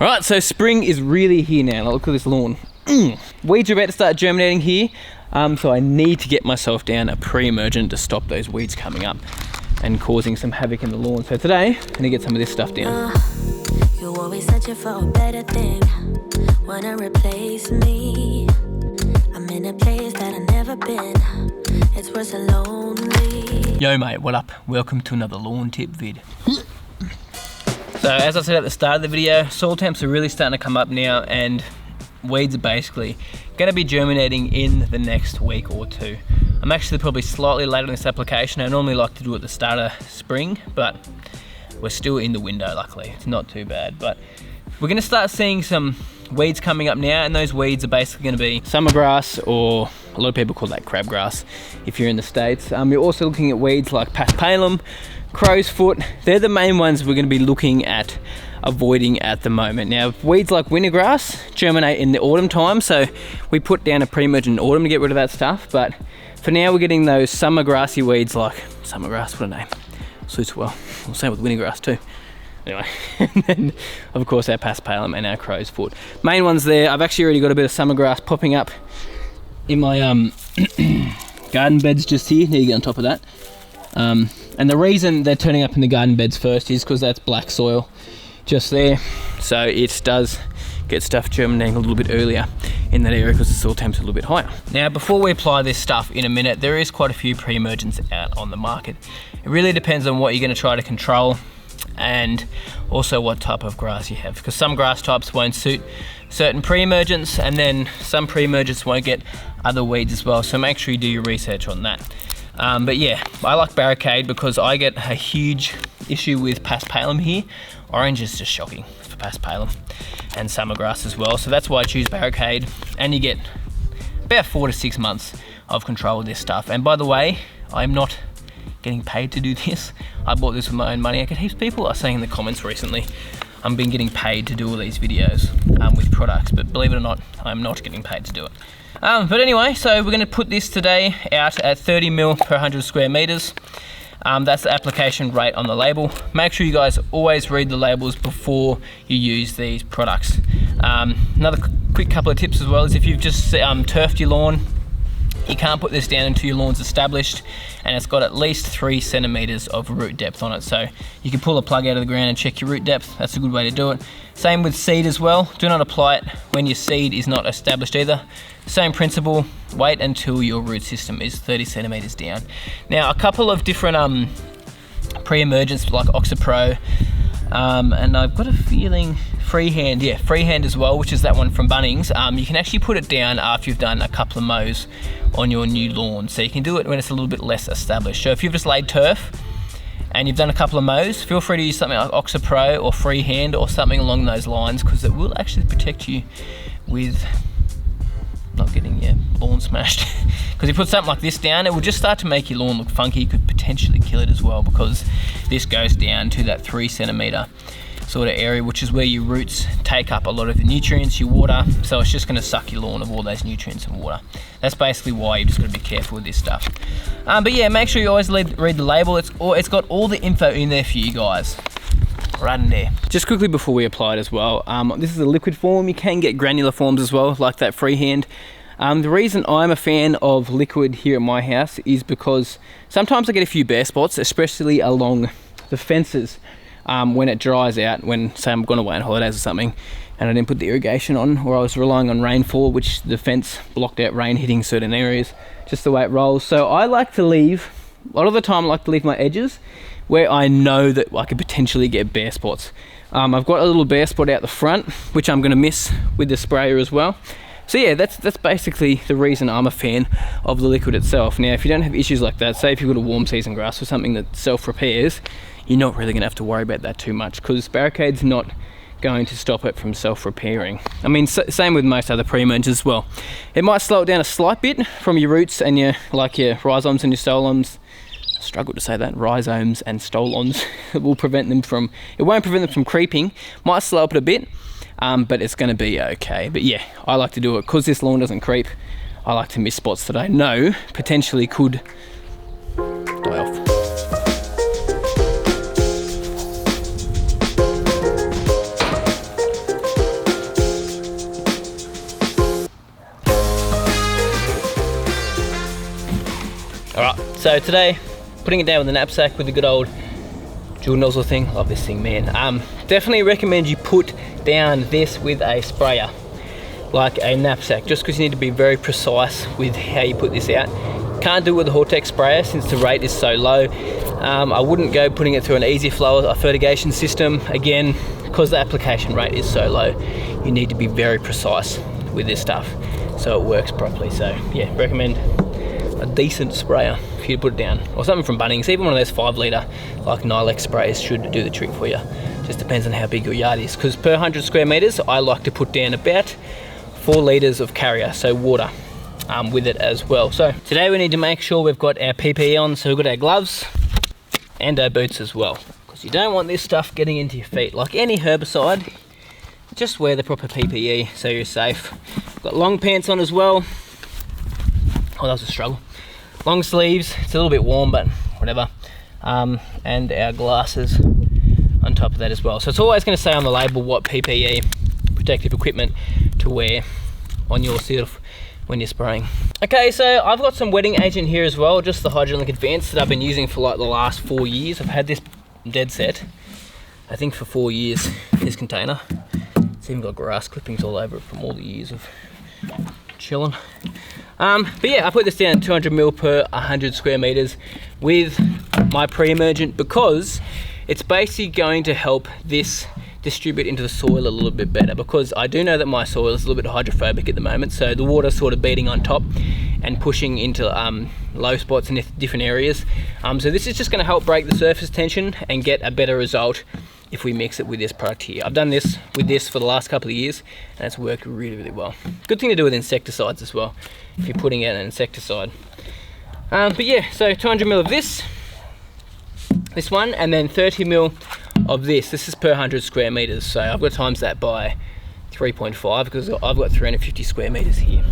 Alright, so spring is really here now. Look at this lawn. Weeds are about to start germinating here, so I need to get myself down a pre-emergent to stop those weeds coming up and causing some havoc in the lawn. So today, I'm gonna get some of this stuff down. You always searching for a better thing, wanna replace me. I'm in a place that I've never been, it's worse than lonely. Yo mate, what up? Welcome to another lawn tip vid. So as I said at the start of the video, soil temps are really starting to come up now and weeds are basically going to be germinating in the next week or two. I'm actually probably slightly late on this application. I normally like to do it at the start of spring, but we're still in the window luckily. It's not too bad, but we're going to start seeing some weeds coming up now, and those weeds are basically going to be summer grass, or a lot of people call that crabgrass if you're in the States. You're also looking at weeds like paspalum, crow's foot. They're the main ones we're going to be looking at avoiding at the moment. Now, weeds like wintergrass germinate in the autumn time, so we put down a pre-emergent in autumn to get rid of that stuff, but for now we're getting those summer grassy weeds like summer grass, what a name, suits well. We'll say with wintergrass too. Anyway, and then of course our paspalum and our crow's foot. Main ones there. I've actually already got a bit of summer grass popping up in my garden beds just here. Need to get on top of that. And the reason they're turning up in the garden beds first is because that's black soil just there, so it does get stuff germinating a little bit earlier in that area because the soil temps are a little bit higher. Now, before we apply this stuff in a minute, there is quite a few pre-emergents out on the market. It really depends on what you're going to try to control and also what type of grass you have, because some grass types won't suit certain pre-emergents, and then some pre-emergents won't get other weeds as well, so make sure you do your research on that. But yeah, I like barricade because I get a huge issue with paspalum here. Orange is just shocking for paspalum, and summer grass as well, so that's why I choose barricade, and you get about 4 to 6 months of control with this stuff. And by the way, I'm not getting paid to do this. I bought this with my own money. I get heaps of people are saying in the comments recently I've been getting paid to do all these videos with products, but believe it or not, I'm not getting paid to do it. But anyway, so we're going to put this today out at 30 mil per 100 square meters. That's the application rate on the label. Make sure you guys always read the labels before you use these products. Another quick couple of tips as well is if you've just turfed your lawn, you can't put this down until your lawn's established and it's got at least 3 centimeters of root depth on it. So you can pull a plug out of the ground and check your root depth. That's a good way to do it. Same with seed as well. Do not apply it when your seed is not established either. Same principle, wait until your root system is 30 centimeters down. Now, a couple of different pre-emergents like Oxapro, and I've got a feeling Freehand as well, which is that one from Bunnings. You can actually put it down after you've done a couple of mows on your new lawn, so you can do it when it's a little bit less established. So if you've just laid turf and you've done a couple of mows, feel free to use something like Oxapro or Freehand or something along those lines, because it will actually protect you with not getting your lawn smashed. Because if you put something like this down, it will just start to make your lawn look funky. You could potentially kill it as well, because this goes down to that 3 centimeter sort of area, which is where your roots take up a lot of the nutrients, your water, so it's just going to suck your lawn of all those nutrients and water. That's basically why you've just got to be careful with this stuff. But yeah, make sure you always read the label. It's got all the info in there for you guys, right in there. Just quickly before we apply it as well, this is a liquid form. You can get granular forms as well, like that Freehand. The reason I'm a fan of liquid here at my house is because sometimes I get a few bare spots, especially along the fences. When it dries out, when say I'm gone away on holidays or something and I didn't put the irrigation on, or I was relying on rainfall, which the fence blocked out rain hitting certain areas, just the way it rolls. So I like to leave, a lot of the time I like to leave my edges where I know that I could potentially get bare spots. I've got a little bare spot out the front, which I'm going to miss with the sprayer as well. So yeah, that's basically the reason I'm a fan of the liquid itself. Now, if you don't have issues like that, say if you've got a warm season grass or something that self-repairs, you're not really going to have to worry about that too much, because barricade's not going to stop it from self-repairing. I mean, same with most other pre-emergents as well. It might slow it down a slight bit from your roots and your rhizomes and your stolons. I struggle to say that, rhizomes and stolons. It won't prevent them from creeping. Might slow up it a bit, but it's going to be okay. But yeah, I like to do it because this lawn doesn't creep. I like to miss spots that I know potentially could die off. So today, putting it down with the knapsack with the good old dual nozzle thing. Love this thing, man. Definitely recommend you put down this with a sprayer, like a knapsack, just because you need to be very precise with how you put this out. Can't do it with a Hortex sprayer since the rate is so low. I wouldn't go putting it through an easy flow, a fertigation system. Again, because the application rate is so low, you need to be very precise with this stuff so it works properly. So yeah, recommend a decent sprayer for you to put it down, or something from Bunnings. Even one of those 5 litre like Nilex sprays should do the trick for you. Just depends on how big your yard is, because per 100 square meters I like to put down about 4 litres of carrier, so water, with it as well. So today we need to make sure we've got our PPE on, so we've got our gloves and our boots as well, because you don't want this stuff getting into your feet. Like any herbicide, just wear the proper PPE so you're safe. Got long pants on as well. Oh, that was a struggle. Long sleeves, it's a little bit warm, but whatever. And our glasses on top of that as well. So it's always going to say on the label what PPE, protective equipment, to wear on yourself when you're spraying. Okay, so I've got some wetting agent here as well, just the Hydrolink Advanced that I've been using for like the last 4 years. I've had this dead set, I think, for 4 years, this container. It's even got grass clippings all over it from all the years of chilling. But yeah, I put this down 200 ml per 100 square meters with my Pre-Emergent, because it's basically going to help this distribute into the soil a little bit better, because I do know that my soil is a little bit hydrophobic at the moment, so the water's sort of beating on top and pushing into low spots in different areas. So this is just going to help break the surface tension and get a better result if we mix it with this product here. I've done this with this for the last couple of years and it's worked really, really well. Good thing to do with insecticides as well, if you're putting out an insecticide. But yeah, so 200 ml of this one, and then 30 ml of this. This is per 100 square meters, so I've got to times that by 3.5 because I've got 350 square meters here.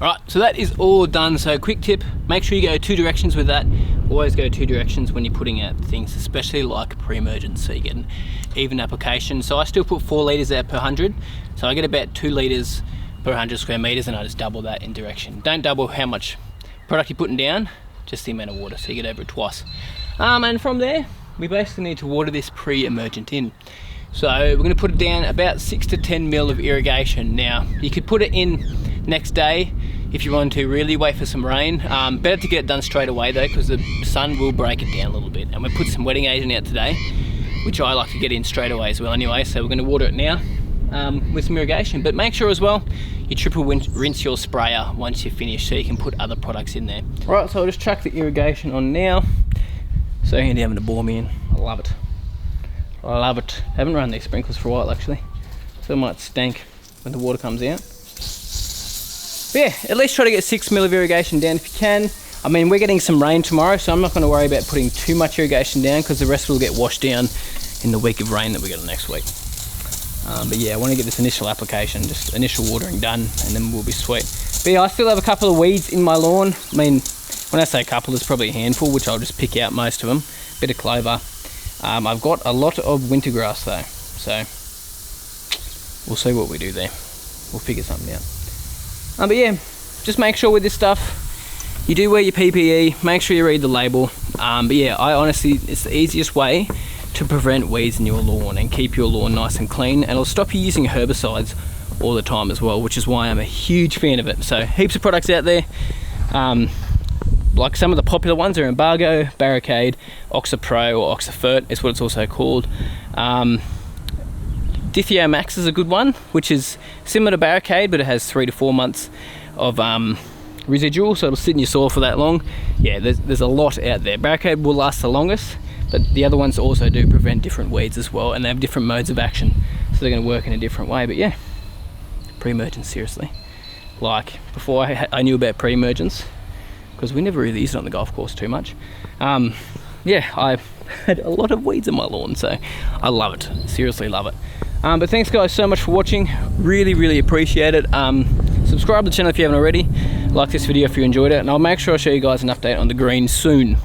Alright, so that is all done. So quick tip, make sure you go 2 directions with that. Always go 2 directions when you're putting out things, especially like Pre-Emergent, so you get an even application. So I still put 4 litres out per 100, so I get about 2 litres per 100 square meters, and I just double that in direction. Don't double how much product you're putting down, just the amount of water, so you get over it twice. And from there, we basically need to water this Pre-Emergent in. So we're going to put it down about 6 to 10 mil of irrigation. Now, you could put it in next day if you want to really wait for some rain. Better to get it done straight away though, because the sun will break it down a little bit. And we put some wetting agent out today, which I like to get in straight away as well anyway. So we're going to water it now with some irrigation. But make sure as well you triple rinse your sprayer once you're finished, so you can put other products in there. Right, so I'll just chuck the irrigation on now. So handy having to bore me in. I love it. I love it. I haven't run these sprinklers for a while actually, so it might stank when the water comes out. But yeah, at least try to get 6 mil of irrigation down if you can. I mean, we're getting some rain tomorrow, so I'm not going to worry about putting too much irrigation down, because the rest will get washed down in the week of rain that we get next week. But yeah, I want to get this initial application, just initial watering done, and then we'll be sweet. But yeah, I still have a couple of weeds in my lawn. I mean, when I say a couple, there's probably a handful, which I'll just pick out most of them. Bit of clover. I've got a lot of winter grass though, so we'll see what we do there. We'll figure something out. But yeah, just make sure with this stuff, you do wear your PPE, make sure you read the label. But yeah, I honestly, it's the easiest way to prevent weeds in your lawn and keep your lawn nice and clean, and it'll stop you using herbicides all the time as well, which is why I'm a huge fan of it. So heaps of products out there. Like some of the popular ones are Embargo, Barricade, Oxapro, or Oxafert is what it's also called. Dithio Max is a good one, which is similar to Barricade, but it has 3 to 4 months of residual, so it'll sit in your soil for that long. Yeah, there's a lot out there. Barricade will last the longest, but the other ones also do prevent different weeds as well, and they have different modes of action, so they're going to work in a different way. But yeah, pre-emergence, seriously. Like, before I knew about pre-emergence, because we never really used it on the golf course too much. Yeah, I had a lot of weeds in my lawn, so I love it, seriously love it. But thanks guys so much for watching, really appreciate it. Subscribe to the channel if you haven't already, like this video if you enjoyed it, and I'll make sure I show you guys an update on the green soon,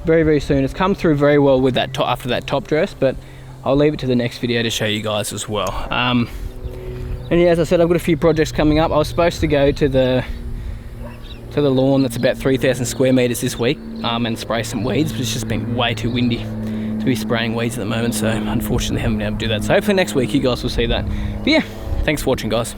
very soon. It's come through very well with that after that top dress, but I'll leave it to the next video to show you guys as well. And yeah, as I said, I've got a few projects coming up. I was supposed to go to the lawn that's about 3,000 square meters this week and spray some weeds, but it's just been way too windy to be spraying weeds at the moment, so unfortunately I haven't been able to do that. So hopefully next week you guys will see that. But yeah, thanks for watching guys.